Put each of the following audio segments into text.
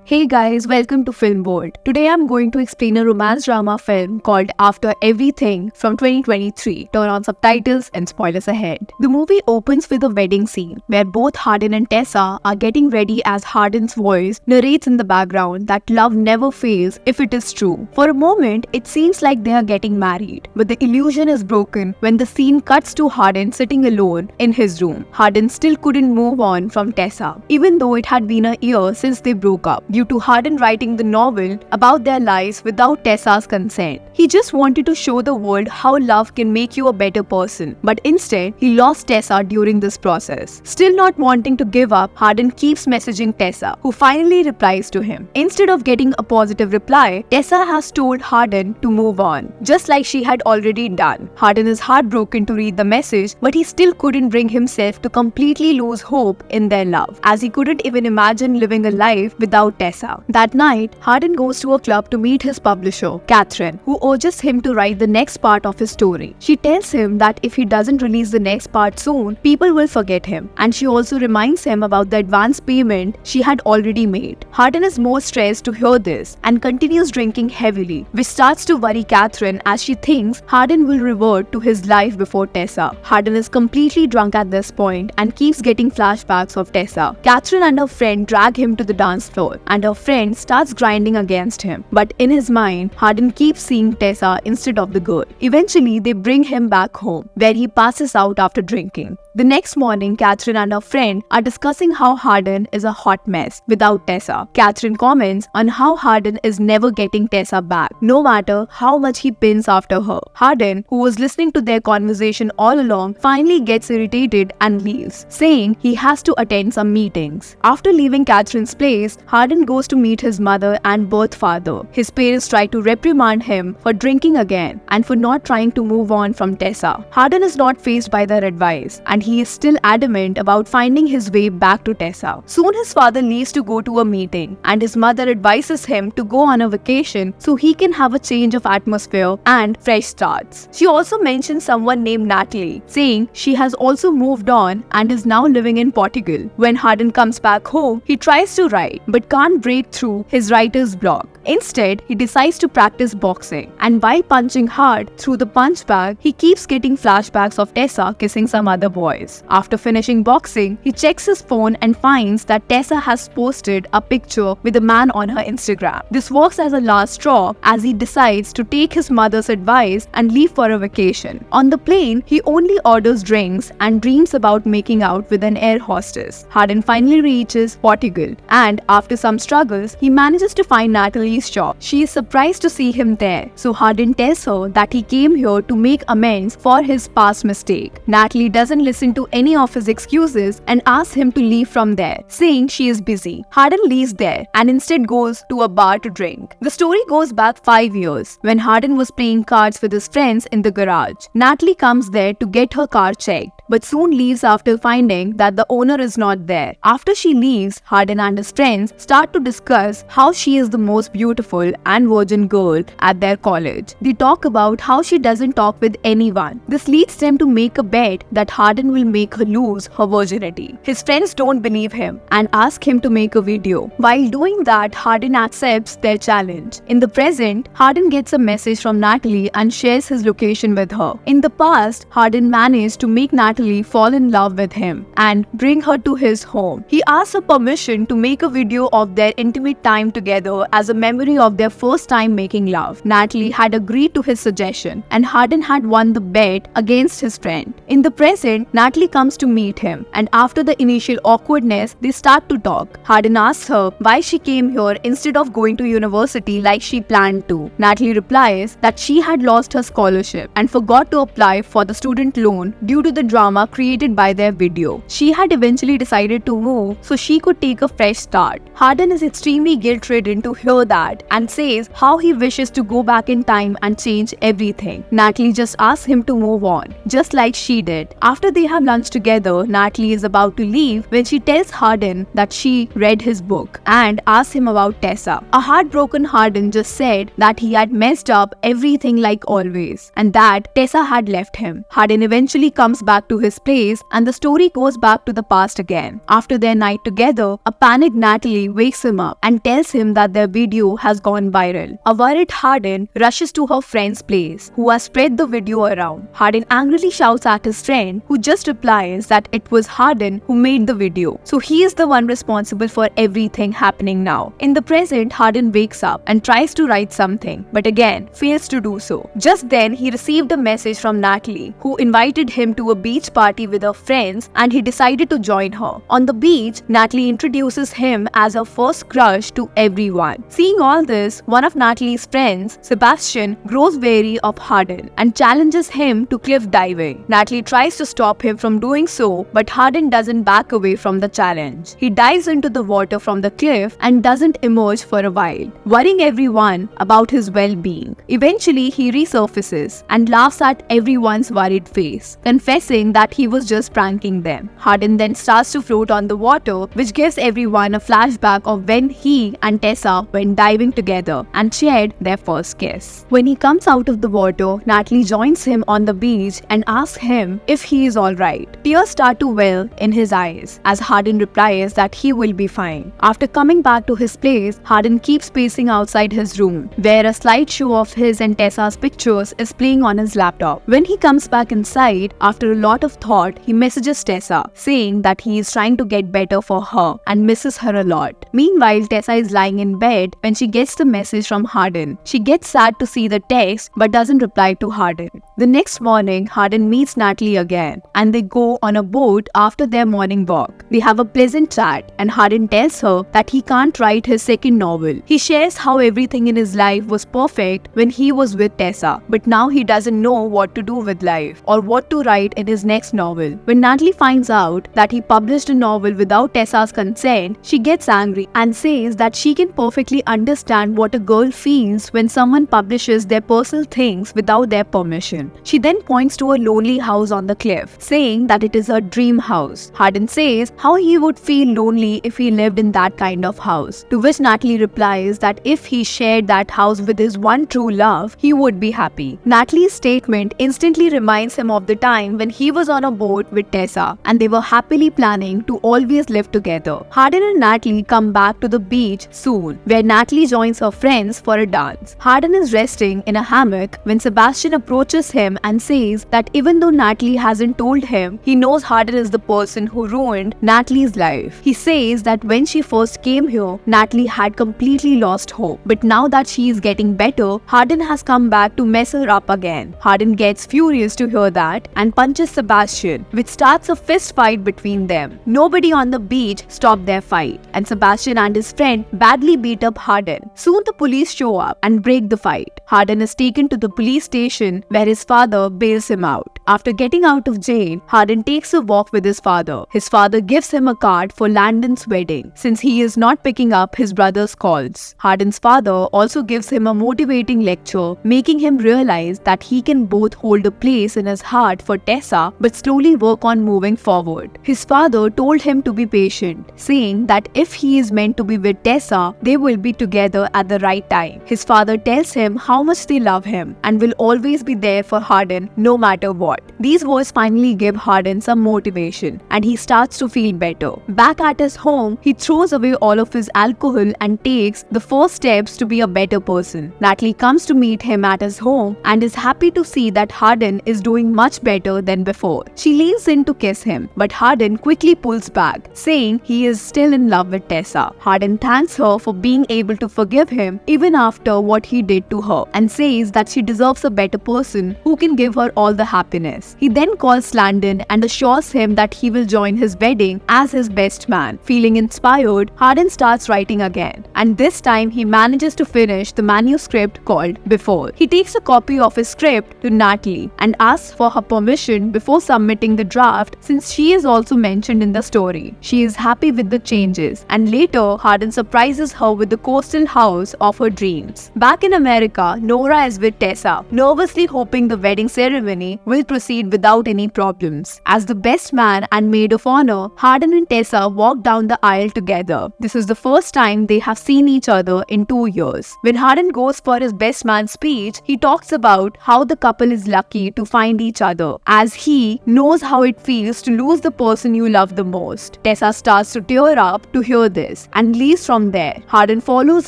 Hey guys, welcome to Film World. Today I'm going to explain a romance drama film called After Everything from 2023. Turn on subtitles and spoilers ahead. The movie opens with a wedding scene where both Hardin and Tessa are getting ready as Hardin's voice narrates in the background that love never fails if it is true. For a moment, it seems like they are getting married, but the illusion is broken when the scene cuts to Hardin sitting alone in his room. Hardin still couldn't move on from Tessa, even though it had been a year since they broke up, due to Hardin writing the novel about their lives without Tessa's consent. He just wanted to show the world how love can make you a better person, but instead, he lost Tessa during this process. Still not wanting to give up, Hardin keeps messaging Tessa, who finally replies to him. Instead of getting a positive reply, Tessa has told Hardin to move on, just like she had already done. Hardin is heartbroken to read the message, but he still couldn't bring himself to completely lose hope in their love, as he couldn't even imagine living a life without Tessa. That night, Hardin goes to a club to meet his publisher, Catherine, who urges him to write the next part of his story. She tells him that if he doesn't release the next part soon, people will forget him, and she also reminds him about the advance payment she had already made. Hardin is more stressed to hear this and continues drinking heavily, which starts to worry Catherine as she thinks Hardin will revert to his life before Tessa. Hardin is completely drunk at this point and keeps getting flashbacks of Tessa. Catherine and her friend drag him to the dance floor, and her friend starts grinding against him. But in his mind, Hardin keeps seeing Tessa instead of the girl. Eventually, they bring him back home, where he passes out after drinking. The next morning, Catherine and her friend are discussing how Hardin is a hot mess without Tessa. Catherine comments on how Hardin is never getting Tessa back, no matter how much he pins after her. Hardin, who was listening to their conversation all along, finally gets irritated and leaves, saying he has to attend some meetings. After leaving Catherine's place, Hardin goes to meet his mother and birth father. His parents try to reprimand him for drinking again and for not trying to move on from Tessa. Hardin is not fazed by their advice, and he is still adamant about finding his way back to Tessa. Soon his father leaves to go to a meeting, and his mother advises him to go on a vacation so he can have a change of atmosphere and fresh starts. She also mentions someone named Natalie, saying she has also moved on and is now living in Portugal. When Hardin comes back home, he tries to write but can't break through his writer's block. Instead, he decides to practice boxing, and while punching hard through the punch bag, he keeps getting flashbacks of Tessa kissing some other boys. After finishing boxing, he checks his phone and finds that Tessa has posted a picture with a man on her Instagram. This works as a last straw as he decides to take his mother's advice and leave for a vacation. On the plane, he only orders drinks and dreams about making out with an air hostess. Hardin finally reaches Portugal, and after some struggles, he manages to find Natalie's shop. She is surprised to see him there, so Hardin tells her that he came here to make amends for his past mistake. Natalie doesn't listen to any of his excuses and asks him to leave from there, saying she is busy. Hardin leaves there and instead goes to a bar to drink. The story goes back 5 years, when Hardin was playing cards with his friends in the garage. Natalie comes there to get her car checked, but soon leaves after finding that the owner is not there. After she leaves, Hardin and his friends start to discuss how she is the most beautiful and virgin girl at their college. They talk about how she doesn't talk with anyone. This leads them to make a bet that Hardin will make her lose her virginity. His friends don't believe him and ask him to make a video. While doing that, Hardin accepts their challenge. In the present, Hardin gets a message from Natalie and shares his location with her. In the past, Hardin managed to make Natalie fall in love with him and bring her to his home. He asks her permission to make a video of their intimate time together as a memory of their first time making love. Natalie had agreed to his suggestion, and Hardin had won the bet against his friend. In the present, Natalie comes to meet him, and after the initial awkwardness, they start to talk. Hardin asks her why she came here instead of going to university like she planned to. Natalie replies that she had lost her scholarship and forgot to apply for the student loan due to the drama created by their video. She had eventually decided to move so she could take a fresh start. Hardin is extremely guilt-ridden to hear that and says how he wishes to go back in time and change everything. Natalie just asks him to move on, just like she did. After they they have lunch together, Natalie is about to leave when she tells Hardin that she read his book and asks him about Tessa. A heartbroken Hardin just said that he had messed up everything like always and that Tessa had left him. Hardin eventually comes back to his place and the story goes back to the past again. After their night together, a panicked Natalie wakes him up and tells him that their video has gone viral. A worried Hardin rushes to her friend's place, who has spread the video around. Hardin angrily shouts at his friend, who just replies that it was Hardin who made the video, so he is the one responsible for everything happening now. In the present, Hardin wakes up and tries to write something, but again fails to do so. Just then, he received a message from Natalie, who invited him to a beach party with her friends and he decided to join her. On the beach, Natalie introduces him as her first crush to everyone. Seeing all this, one of Natalie's friends, Sebastian, grows wary of Hardin and challenges him to cliff diving. Natalie tries to stop him from doing so, but Hardin doesn't back away from the challenge. He dives into the water from the cliff and doesn't emerge for a while, worrying everyone about his well-being. Eventually, he resurfaces and laughs at everyone's worried face, confessing that he was just pranking them. Hardin then starts to float on the water, which gives everyone a flashback of when he and Tessa went diving together and shared their first kiss. When he comes out of the water, Natalie joins him on the beach and asks him if he is alright. Tears start to well in his eyes as Hardin replies that he will be fine. After coming back to his place, Hardin keeps pacing outside his room, where a slideshow of his and Tessa's pictures is playing on his laptop. When he comes back inside, after a lot of thought, he messages Tessa, saying that he is trying to get better for her and misses her a lot. Meanwhile, Tessa is lying in bed when she gets the message from Hardin. She gets sad to see the text but doesn't reply to Hardin. The next morning, Hardin meets Natalie again and they go on a boat after their morning walk. They have a pleasant chat and Hardin tells her that he can't write his second novel. He shares how everything in his life was perfect when he was with Tessa, but now he doesn't know what to do with life or what to write in his next novel. When Natalie finds out that he published a novel without Tessa's consent, she gets angry and says that she can perfectly understand what a girl feels when someone publishes their personal things without their permission. She then points to a lonely house on the cliff, saying that it is her dream house. Hardin says how he would feel lonely if he lived in that kind of house, to which Natalie replies that if he shared that house with his one true love, he would be happy. Natalie's statement instantly reminds him of the time when he was on a boat with Tessa and they were happily planning to always live together. Hardin and Natalie come back to the beach soon, where Natalie joins her friends for a dance. Hardin is resting in a hammock when Sebastian approaches him and says that even though Natalie hasn't told him, he knows Hardin is the person who ruined Natalie's life. He says that when she first came here, Natalie had completely lost hope, but now that she is getting better, Hardin has come back to mess her up again. Hardin gets furious to hear that and punches Sebastian, which starts a fist fight between them. Nobody on the beach stopped their fight, and Sebastian and his friend badly beat up Hardin. Soon the police show up and break the fight. Hardin is taken to the police station where his father bails him out. After getting out of jail, Hardin takes a walk with his father. His father gives him a card for Landon's wedding, since he is not picking up his brother's calls. Hardin's father also gives him a motivating lecture, making him realize that he can both hold a place in his heart for Tessa but slowly work on moving forward. His father told him to be patient, saying that if he is meant to be with Tessa, they will be together at the right time. His father tells him how much they love him and will always be there for Hardin no matter what. These words finally give Hardin some motivation and he starts to feel better. Back at his home, he throws away all of his alcohol and takes the first steps to be a better person. Natalie comes to meet him at his home and is happy to see that Hardin is doing much better than before. She leans in to kiss him, but Hardin quickly pulls back, saying he is still in love with Tessa. Hardin thanks her for being able to forgive him even after what he did to her and says that she deserves a better person who can give her all the happiness. He then calls Landon and assures him that he will join his wedding as his best man. Feeling inspired, Hardin starts writing again, and this time he manages to finish the manuscript called Before. He takes a copy of his script to Natalie and asks for her permission before submitting the draft, since she is also mentioned in the story. She is happy with the changes, and later Hardin surprises her with the coastal house of her dreams. Back in America, Nora is with Tessa, nervously hoping the wedding ceremony will proceed without any problems. problems. As the best man and maid of honor, Hardin and Tessa walk down the aisle together. This is the first time they have seen each other in 2 years. When Hardin goes for his best man speech, he talks about how the couple is lucky to find each other, as he knows how it feels to lose the person you love the most. Tessa starts to tear up to hear this and leaves from there. Hardin follows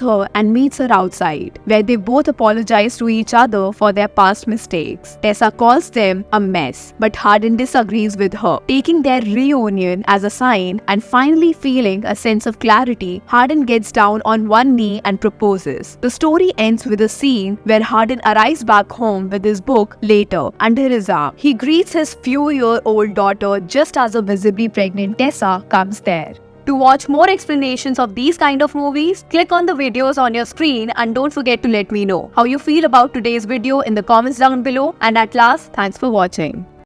her and meets her outside, where they both apologize to each other for their past mistakes. Tessa calls them a mess, but Hardin disagrees with her, taking their reunion as a sign, and finally feeling a sense of clarity, Hardin gets down on one knee and proposes. The story ends with a scene where Hardin arrives back home with his book later under his arm. He greets his few-year-old daughter just as a visibly pregnant Tessa comes there. To watch more explanations of these kind of movies, click on the videos on your screen and don't forget to let me know how you feel about today's video in the comments down below. And at last, thanks for watching.